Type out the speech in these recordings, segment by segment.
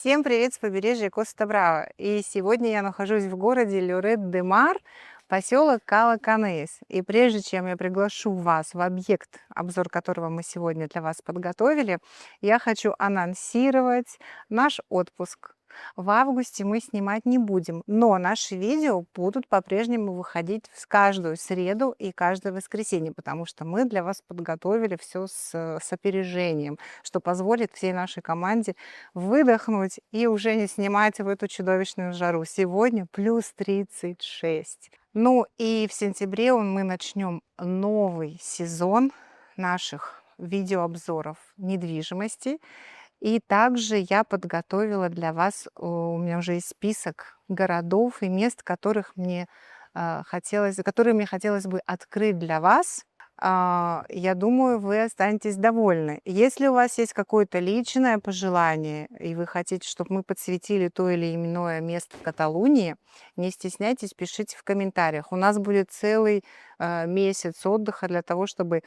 Всем привет с побережья Коста-Браво. И сегодня я нахожусь в городе Лорет-де-Мар, поселок Кала-Канес. И прежде чем я приглашу вас в объект, обзор которого мы сегодня для вас подготовили, я хочу анонсировать наш отпуск. В августе мы снимать не будем, но наши видео будут по-прежнему выходить в каждую среду и каждое воскресенье, потому что мы для вас подготовили все с опережением, что позволит всей нашей команде выдохнуть и уже не снимать в эту чудовищную жару. Сегодня плюс 36. Ну и в сентябре мы начнем новый сезон наших видеообзоров недвижимости. И также я подготовила для вас, у меня уже есть список городов и мест, которые мне хотелось бы открыть для вас. Я думаю, вы останетесь довольны. Если у вас есть какое-то личное пожелание, и вы хотите, чтобы мы подсветили то или иное место в Каталонии, не стесняйтесь, пишите в комментариях. У нас будет целый месяц отдыха для того, чтобы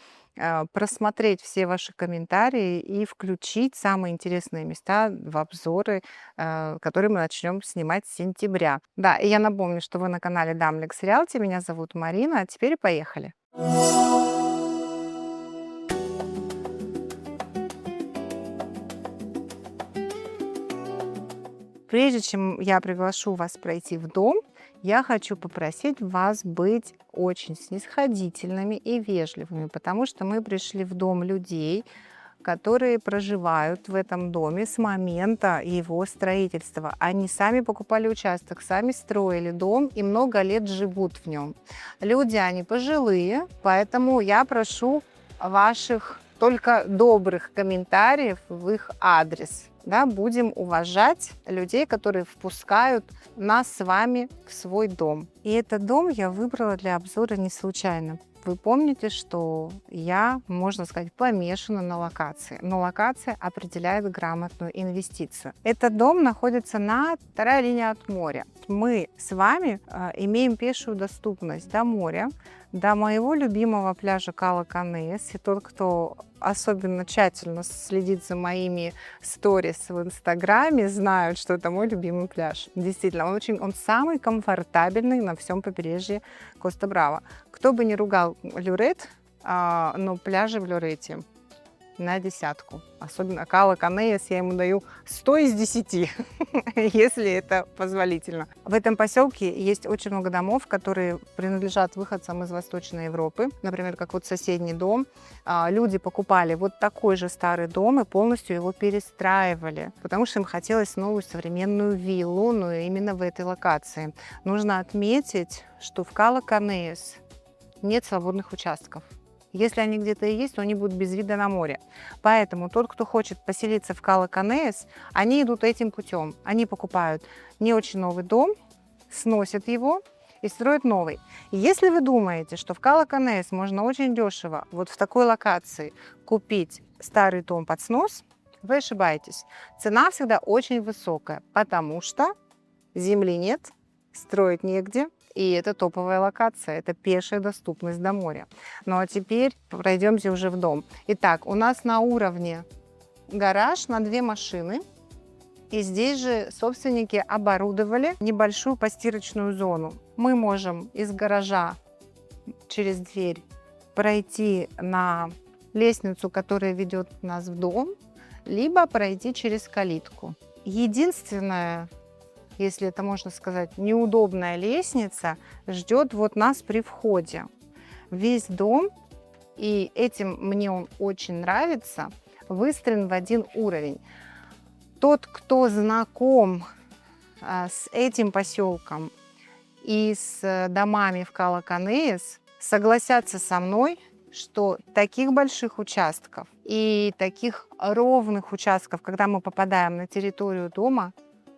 просмотреть все ваши комментарии и включить самые интересные места в обзоры, которые мы начнем снимать с сентября. Да, и я напомню, что вы на канале Дамлекс Realty. Меня зовут Марина, а теперь поехали. Прежде чем я приглашу вас пройти в дом, я хочу попросить вас быть очень снисходительными и вежливыми, потому что мы пришли в дом людей, которые проживают в этом доме с момента его строительства. Они сами покупали участок, сами строили дом и много лет живут в нем. Люди, они пожилые, поэтому я прошу ваших только добрых комментариев в их адрес. Да, будем уважать людей, которые впускают нас с вами в свой дом. И этот дом я выбрала для обзора не случайно. Вы помните, что я, можно сказать, помешана на локации. Но локация определяет грамотную инвестицию. Этот дом находится на второй линии от моря. Мы с вами имеем пешую доступность до моря, до моего любимого пляжа Кала-Канес. И тот, кто особенно тщательно следит за моими сторис в Инстаграме, знают, что это мой любимый пляж. Действительно, он самый комфортабельный на всем побережье Коста-Браво. Кто бы ни ругал Лорет, но пляжи в Лорете на десятку. Особенно Кала-Канес я ему даю 100 из 10, если это позволительно. В этом поселке есть очень много домов, которые принадлежат выходцам из Восточной Европы. Например, как вот соседний дом. Люди покупали вот такой же старый дом и полностью его перестраивали, потому что им хотелось новую современную виллу, но именно в этой локации. Нужно отметить, что в Кала-Канес нет свободных участков. Если они где-то и есть, то они будут без вида на море. Поэтому тот, кто хочет поселиться в Кала-Канес, они идут этим путем. Они покупают не очень новый дом, сносят его и строят новый. И если вы думаете, что в Кала-Канес можно очень дешево вот в такой локации купить старый дом под снос, вы ошибаетесь. Цена всегда очень высокая, потому что земли нет, строить негде. И это топовая локация, это пешая доступность до моря. Ну а теперь пройдемте уже в дом. Итак, у нас на уровне гараж на 2 машины. И здесь же собственники оборудовали небольшую постирочную зону. Мы можем из гаража через дверь пройти на лестницу, которая ведет нас в дом, либо пройти через калитку. Единственное, если это можно сказать, неудобная лестница ждет вот нас при входе. Весь дом, и этим мне он очень нравится, выстроен в один уровень. Тот, кто знаком с этим поселком и с домами в Кала-Канес, согласятся со мной, что таких больших участков и таких ровных участков, когда мы попадаем на территорию дома,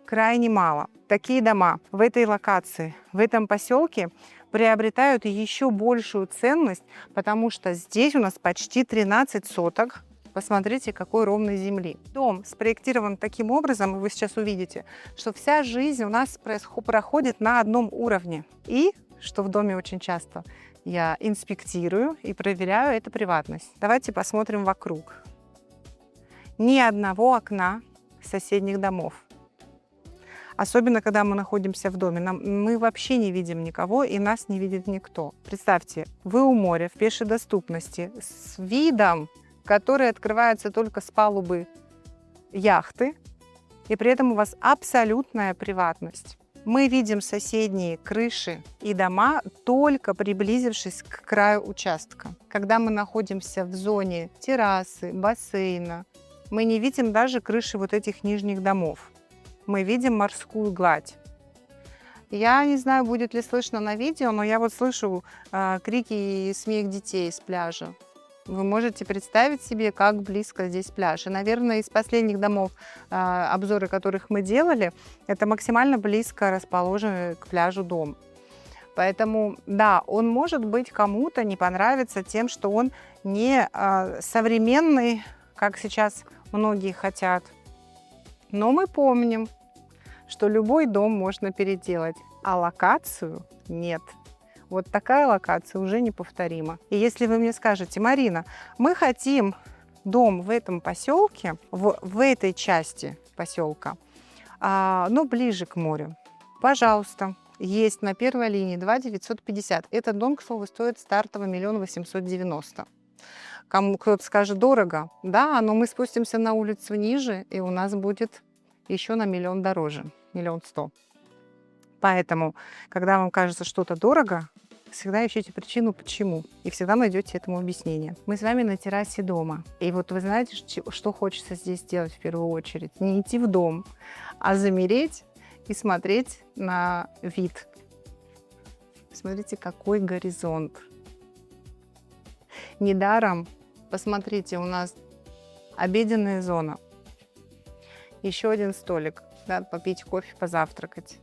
крайне мало. Такие дома в этой локации, в этом поселке приобретают еще большую ценность, потому что здесь у нас почти 13 соток. Посмотрите, какой ровной земли. Дом спроектирован таким образом, и вы сейчас увидите, что вся жизнь у нас проходит на одном уровне. И, что в доме очень часто, я инспектирую и проверяю, это приватность. Давайте посмотрим вокруг. Ни одного окна соседних домов. Особенно, когда мы находимся в доме. Мы вообще не видим никого, и нас не видит никто. Представьте, вы у моря, в пешей доступности, с видом, который открывается только с палубы яхты, и при этом у вас абсолютная приватность. Мы видим соседние крыши и дома, только приблизившись к краю участка. Когда мы находимся в зоне террасы, бассейна, мы не видим даже крыши вот этих нижних домов. Мы видим морскую гладь. Я не знаю, будет ли слышно на видео, но я вот слышу крики и смех детей с пляжа. Вы можете представить себе, как близко здесь пляж. И, наверное, из последних домов, обзоры которых мы делали, это максимально близко расположенный к пляжу дом. Поэтому, да, он может быть кому-то не понравится тем, что он не современный, как сейчас многие хотят. Но мы помним, что любой дом можно переделать, а локацию нет. Вот такая локация уже неповторима. И если вы мне скажете: Марина, мы хотим дом в этом поселке, в этой части поселка, но ближе к морю, пожалуйста, есть на первой линии 2 950. Этот дом, к слову, стоит стартово 1 890 000. Кто-то скажет: дорого. Да, но мы спустимся на улицу ниже, и у нас будет еще на 1 000 000 дороже, 1 100 000. Поэтому, когда вам кажется что-то дорого, всегда ищите причину, почему. И всегда найдете этому объяснение. Мы с вами на террасе дома. И вот вы знаете, что хочется здесь сделать в первую очередь? Не идти в дом, а замереть и смотреть на вид. Смотрите, какой горизонт. Недаром, посмотрите, у нас обеденная зона. Еще один столик, да, попить кофе, позавтракать.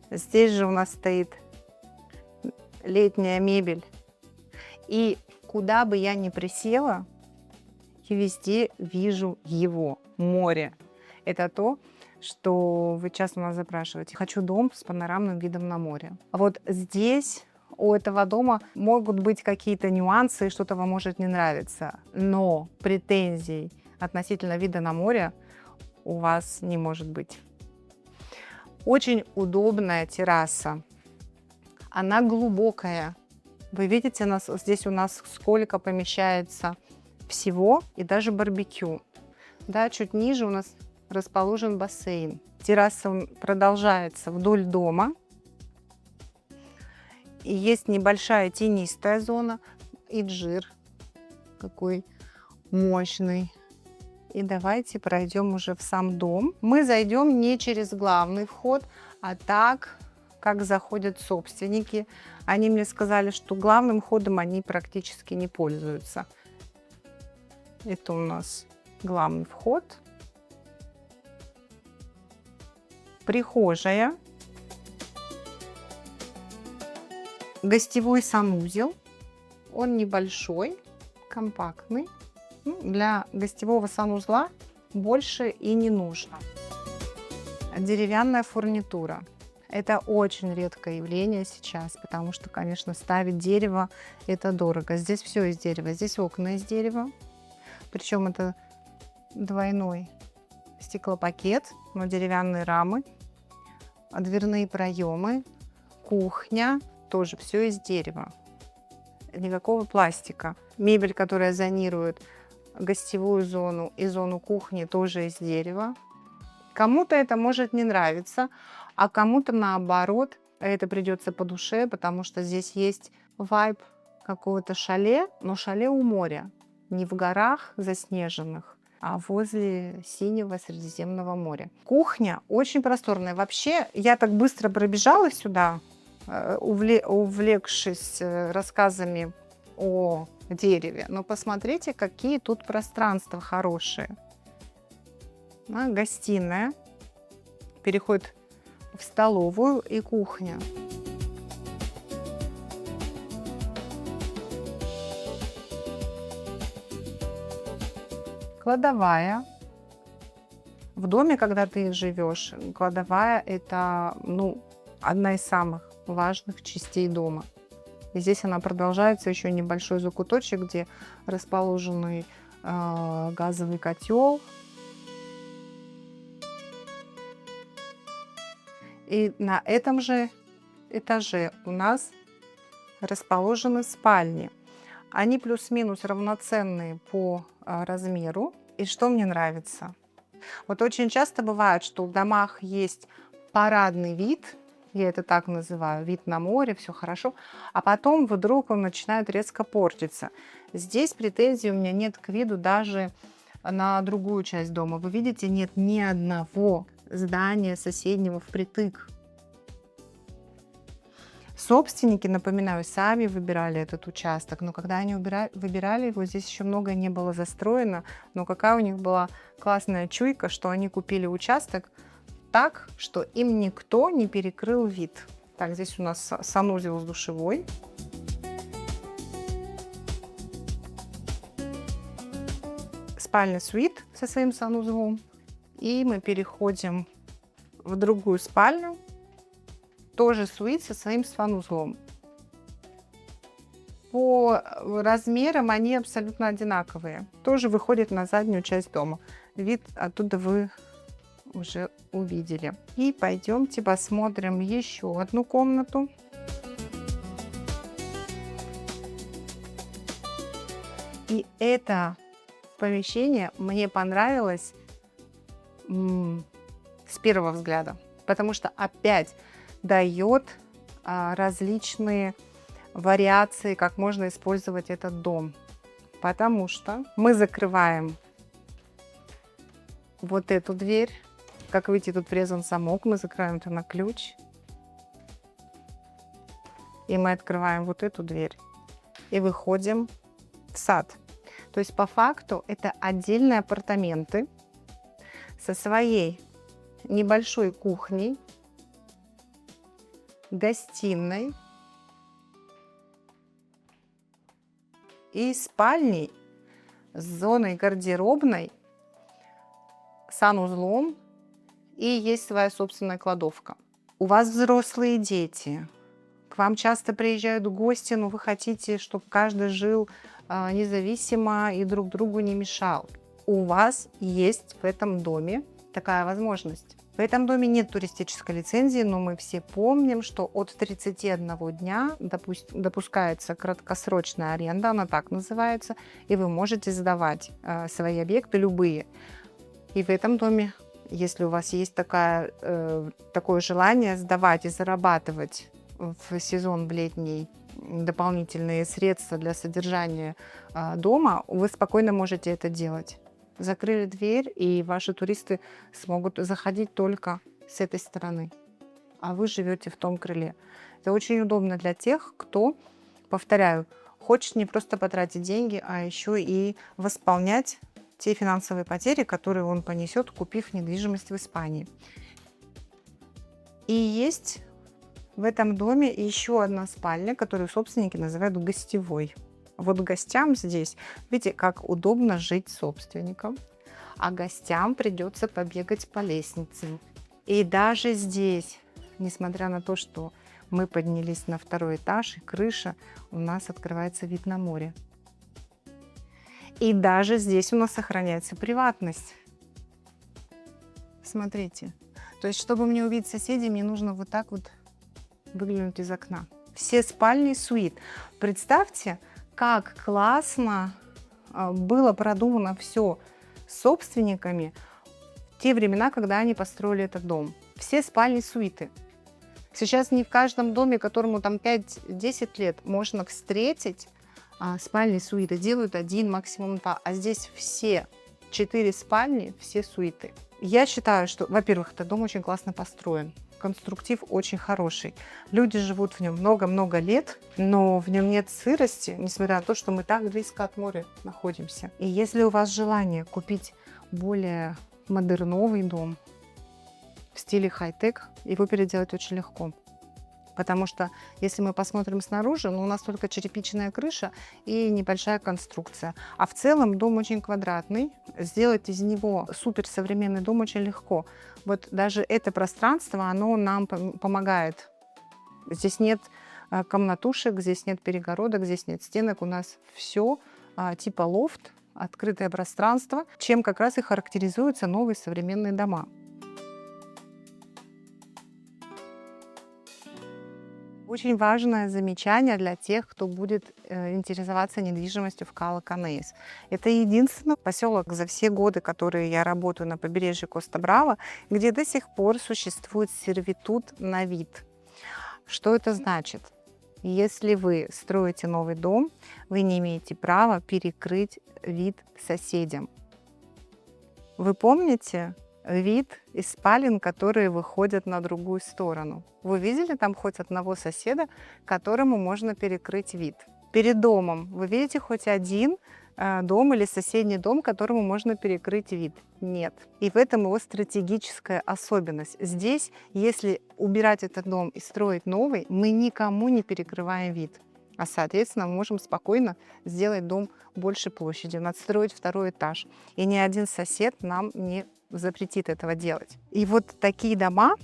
Здесь же у нас стоит летняя мебель. И куда бы я ни присела, я везде вижу его, море. Это то, что вы часто у нас запрашиваете. Хочу дом с панорамным видом на море. А вот здесь у этого дома могут быть какие-то нюансы, что-то вам может не нравиться. Но претензий относительно вида на море у вас не может быть. Очень удобная терраса. Она глубокая. Вы видите, здесь у нас сколько помещается всего, и даже барбекю. Да, чуть ниже у нас расположен бассейн. Терраса продолжается вдоль дома. И есть небольшая тенистая зона. И джир какой мощный. И давайте пройдем уже в сам дом. Мы зайдем не через главный вход, а так, как заходят собственники. Они мне сказали, что главным входом они практически не пользуются. Это у нас главный вход. Прихожая. Гостевой санузел. Он небольшой, компактный. Для гостевого санузла больше и не нужно. Деревянная фурнитура. Это очень редкое явление сейчас, потому что, конечно, ставить дерево – это дорого. Здесь все из дерева. Здесь окна из дерева. Причем это двойной стеклопакет, но деревянные рамы. Дверные проемы. Кухня. Тоже все из дерева. Никакого пластика. Мебель, которая зонирует гостевую зону и зону кухни, тоже из дерева. Кому-то это может не нравиться, а кому-то наоборот это придется по душе, потому что здесь есть вайб какого-то шале, но шале у моря. Не в горах заснеженных, а возле синего Средиземного моря. Кухня очень просторная. Вообще, я так быстро пробежала сюда, увлекшись рассказами о дереве. Но посмотрите, какие тут пространства хорошие. Гостиная, переход в столовую и кухня. Кладовая. В доме, когда ты живешь, кладовая – это одна из самых важных частей дома. И здесь она продолжается, еще небольшой закуточек, где расположенный газовый котел. И на этом же этаже у нас расположены спальни. Они плюс-минус равноценные по размеру. И что мне нравится? Вот очень часто бывает, что в домах есть парадный вид, я это так называю, вид на море, все хорошо, а потом вдруг он начинает резко портиться. Здесь претензий у меня нет к виду даже на другую часть дома. Вы видите, нет ни одного здания соседнего впритык. Собственники, напоминаю, сами выбирали этот участок, но когда они выбирали его, здесь еще многое не было застроено, но какая у них была классная чуйка, что они купили участок так, что им никто не перекрыл вид. Так, здесь у нас санузел с душевой. Спальня-суит со своим санузлом. И мы переходим в другую спальню. Тоже суит со своим санузлом. По размерам они абсолютно одинаковые. Тоже выходит на заднюю часть дома. Вид оттуда вы уже увидели. И пойдемте посмотрим еще одну комнату. И это помещение мне понравилось с первого взгляда, потому что опять дает различные вариации, как можно использовать этот дом. Потому что мы закрываем вот эту дверь. Как видите, тут врезан замок, мы закрываем это на ключ. И мы открываем вот эту дверь и выходим в сад. То есть по факту это отдельные апартаменты со своей небольшой кухней, гостиной и спальней с зоной гардеробной, санузлом, и есть своя собственная кладовка. У вас взрослые дети, к вам часто приезжают гости, но вы хотите, чтобы каждый жил независимо и друг другу не мешал. У вас есть в этом доме такая возможность. В этом доме нет туристической лицензии, но мы все помним, что от 31 дня допускается краткосрочная аренда, она так называется, и вы можете сдавать свои объекты любые. И в этом доме, если у вас есть такое желание сдавать и зарабатывать в сезон в летний дополнительные средства для содержания дома, вы спокойно можете это делать. Закрыли дверь, и ваши туристы смогут заходить только с этой стороны, а вы живете в том крыле. Это очень удобно для тех, кто, повторяю, хочет не просто потратить деньги, а еще и восполнять те финансовые потери, которые он понесет, купив недвижимость в Испании. И есть в этом доме еще одна спальня, которую собственники называют гостевой. Вот гостям здесь, видите, как удобно жить собственникам, а гостям придется побегать по лестнице. И даже здесь, несмотря на то, что мы поднялись на второй этаж, и крыша, у нас открывается вид на море. И даже здесь у нас сохраняется приватность. Смотрите. То есть, чтобы мне увидеть соседей, мне нужно вот так вот выглянуть из окна. Все спальни суит. Представьте, как классно было продумано все собственниками в те времена, когда они построили этот дом. Все спальни суиты. Сейчас не в каждом доме, которому там 5-10 лет, можно встретить спальни суиты. Делают 1, максимум 2. А здесь все 4 спальни, все суиты. Я считаю, что, во-первых, этот дом очень классно построен. Конструктив очень хороший. Люди живут в нем много-много лет, но в нем нет сырости, несмотря на то, что мы так близко от моря находимся. И если у вас желание купить более модерновый дом в стиле хай-тек, его переделать очень легко. Потому что, если мы посмотрим снаружи, у нас только черепичная крыша и небольшая конструкция. А в целом дом очень квадратный. Сделать из него суперсовременный дом очень легко. Вот даже это пространство, оно нам помогает. Здесь нет комнатушек, здесь нет перегородок, здесь нет стенок. У нас все типа лофт, открытое пространство, чем как раз и характеризуются новые современные дома. Очень важное замечание для тех, кто будет интересоваться недвижимостью в Кала-Канеис. Это единственный поселок за все годы, которые я работаю на побережье Коста-Браво, где до сих пор существует сервитут на вид. Что это значит? Если вы строите новый дом, вы не имеете права перекрыть вид соседям. Вы помните вид из спален, которые выходят на другую сторону? Вы видели там хоть одного соседа, которому можно перекрыть вид? Перед домом вы видите хоть один дом или соседний дом, которому можно перекрыть вид? Нет. И в этом его стратегическая особенность. Здесь, если убирать этот дом и строить новый, мы никому не перекрываем вид. А, соответственно, мы можем спокойно сделать дом больше площади, надстроить второй этаж. И ни один сосед нам не запретит этого делать. И вот такие дома,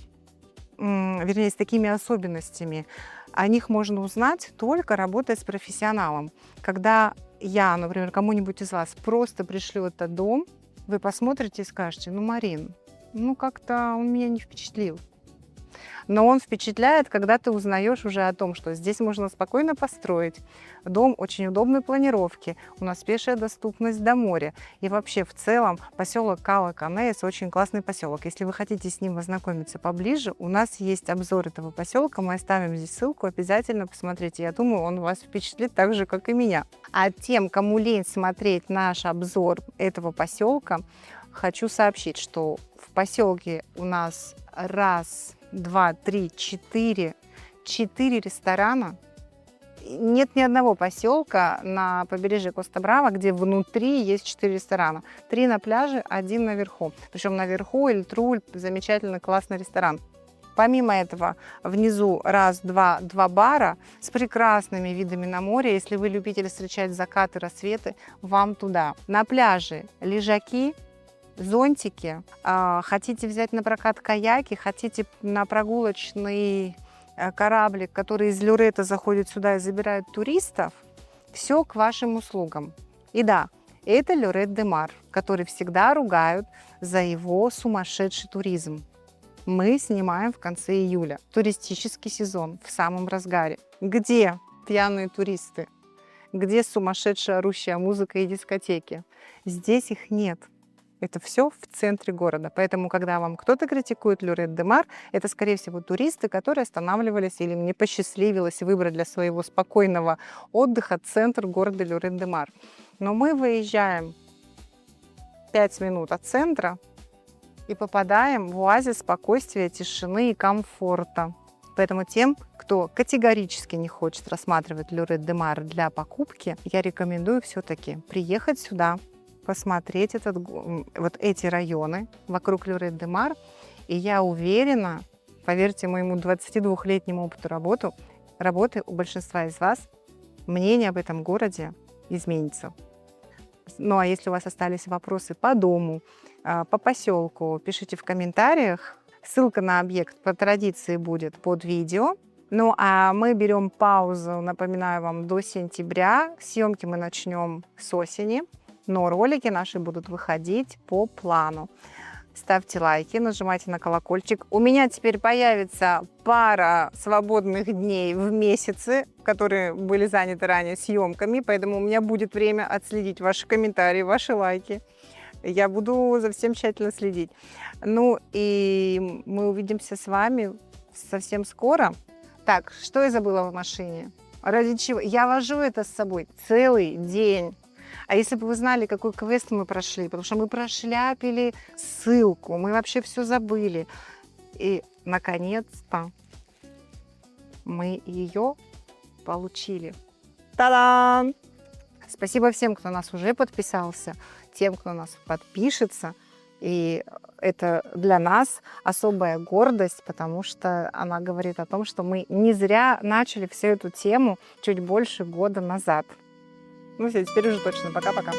вернее, с такими особенностями, о них можно узнать только работая с профессионалом. Когда я, например, кому-нибудь из вас просто пришлю этот дом, вы посмотрите и скажете: ну, Марин, ну как-то он меня не впечатлил. Но он впечатляет, когда ты узнаешь уже о том, что здесь можно спокойно построить. Дом очень удобной планировки, у нас пешая доступность до моря. И вообще в целом поселок Кала-Канеис очень классный поселок. Если вы хотите с ним ознакомиться поближе, у нас есть обзор этого поселка, мы оставим здесь ссылку, обязательно посмотрите. Я думаю, он вас впечатлит так же, как и меня. А тем, кому лень смотреть наш обзор этого поселка, хочу сообщить, что в поселке у нас четыре ресторана. Нет ни одного поселка на побережье Коста-Браво, где внутри есть 4 ресторана. 3 на пляже, 1 наверху. Причем наверху Эль-Труль, замечательный классный ресторан. Помимо этого, внизу два бара с прекрасными видами на море. Если вы любитель встречать закаты, рассветы, вам туда. На пляже лежаки, зонтики, хотите взять на прокат каяки, хотите на прогулочный кораблик, который из Люрета заходит сюда и забирает туристов, все к вашим услугам. И да, это Люрет-де-Мар, который всегда ругают за его сумасшедший туризм. Мы снимаем в конце июля, туристический сезон в самом разгаре. Где пьяные туристы? Где сумасшедшая орущая музыка и дискотеки? Здесь их нет. Это все в центре города. Поэтому, когда вам кто-то критикует Люрет-де-Мар, это, скорее всего, туристы, которые останавливались или им не посчастливилось выбрать для своего спокойного отдыха центр города Люрет-де-Мар. Но мы выезжаем 5 минут от центра и попадаем в оазис спокойствия, тишины и комфорта. Поэтому тем, кто категорически не хочет рассматривать Люрет-де-Мар для покупки, я рекомендую все-таки приехать сюда, посмотреть вот эти районы вокруг Люрет-де-Мар. И я уверена, поверьте моему 22-летнему опыту работы, у большинства из вас мнение об этом городе изменится. Ну а если у вас остались вопросы по дому, по поселку, пишите в комментариях. Ссылка на объект по традиции будет под видео. Ну а мы берем паузу, напоминаю вам, до сентября. Съемки мы начнем с осени. Но ролики наши будут выходить по плану. Ставьте лайки, нажимайте на колокольчик. У меня теперь появится пара свободных дней в месяце, которые были заняты ранее съемками, поэтому у меня будет время отследить ваши комментарии, ваши лайки. Я буду за всем тщательно следить. Ну и мы увидимся с вами совсем скоро. Так, что я забыла в машине? Ради чего? Я вожу это с собой целый день. А если бы вы знали, какой квест мы прошли, потому что мы прошляпили ссылку, мы вообще все забыли. И, наконец-то, мы ее получили. Та-дам! Спасибо всем, кто нас уже подписался, тем, кто нас подпишется. И это для нас особая гордость, потому что она говорит о том, что мы не зря начали всю эту тему чуть больше года назад. Ну все, теперь уже точно. Пока-пока.